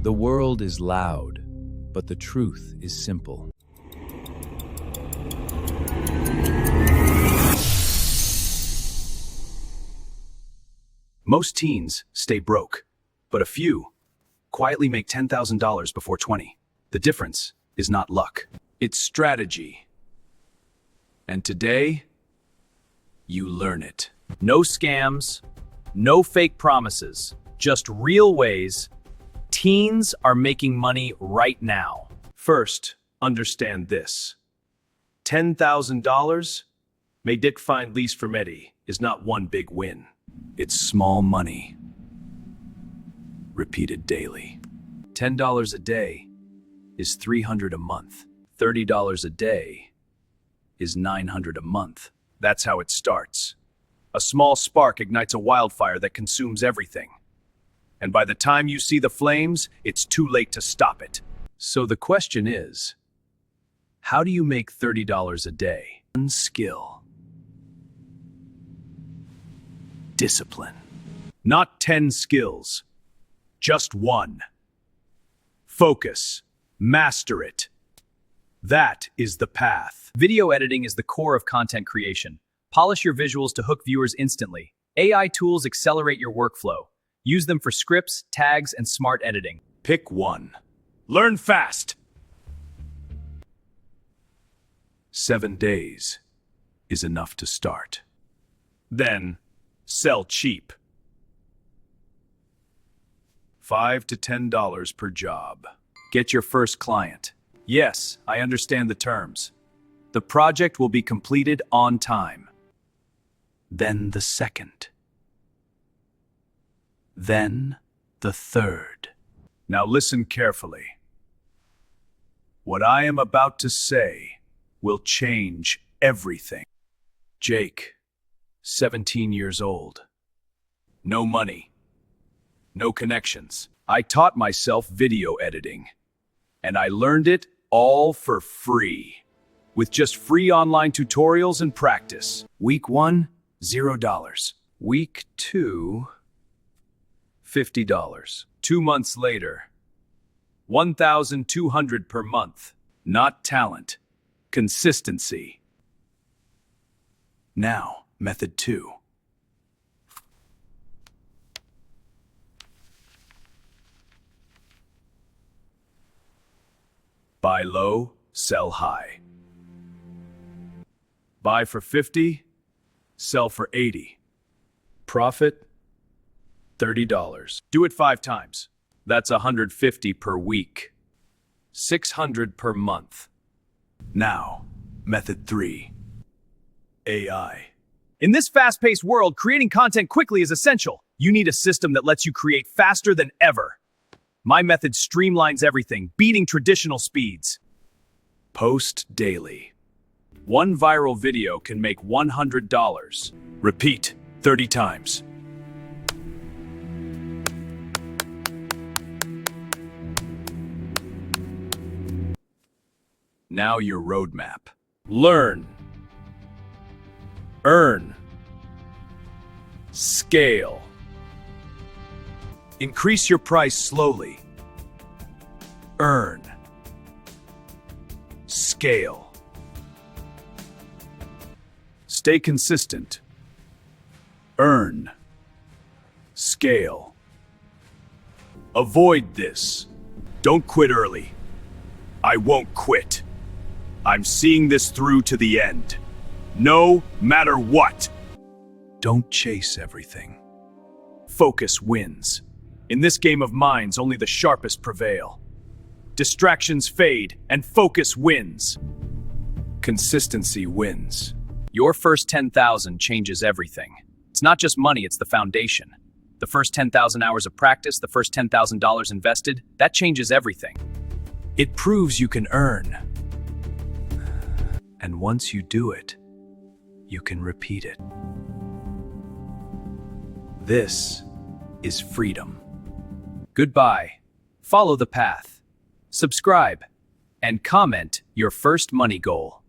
The world is loud, but the truth is simple. Most teens stay broke, but a few quietly make $10,000 before 20. The difference is not luck, it's strategy. And today, you learn it. No scams, no fake promises, just real ways teens are making money right now. First, understand this. $10,000, may Dick find least for Medi, is not one big win. It's small money, repeated daily. $10 a day is $300 a month. $30 a day is $900 a month. That's how it starts. A small spark ignites a wildfire that consumes everything. And by the time you see the flames, it's too late to stop it. So the question is, how do you make $30 a day? One skill. Discipline. Not 10 skills, just one. Focus. Master it. That is the path. Video editing is the core of content creation. Polish your visuals to hook viewers instantly. AI tools accelerate your workflow. Use them for scripts, tags, and smart editing. Pick one. Learn fast. 7 days is enough to start. Then, sell cheap. $5 to $10 per job. Get your first client. Yes, I understand the terms. The project will be completed on time. Then the second. Then the third. Now listen carefully. What I am about to say will change everything. Jake, 17 years old. No money. No connections. I taught myself video editing. And I learned it all for free. With just free online tutorials and practice. Week 1, $0. Week 2, $50. 2 months later, $1,200 per month. Not talent, consistency. Now, method 2. Buy low, sell high. Buy for 50, sell for 80. Profit, $30. Do it 5 times. That's $150 per week. $600 per month. Now, method 3. AI. In this fast-paced world, creating content quickly is essential. You need a system that lets you create faster than ever. My method streamlines everything, beating traditional speeds. Post daily. 1 viral video can make $100. Repeat 30 times. Now your roadmap. Learn. Earn. Scale. Increase your price slowly. Earn. Scale. Stay consistent. Earn. Scale. Avoid this. Don't quit early. I won't quit. I'm seeing this through to the end. No matter what. Don't chase everything. Focus wins. In this game of minds, only the sharpest prevail. Distractions fade, and focus wins. Consistency wins. Your first 10,000 changes everything. It's not just money, it's the foundation. The first 10,000 hours of practice, the first $10,000 invested, that changes everything. It proves you can earn. And once you do it, you can repeat it. This is freedom. Goodbye. Follow the path. Subscribe and comment your first money goal.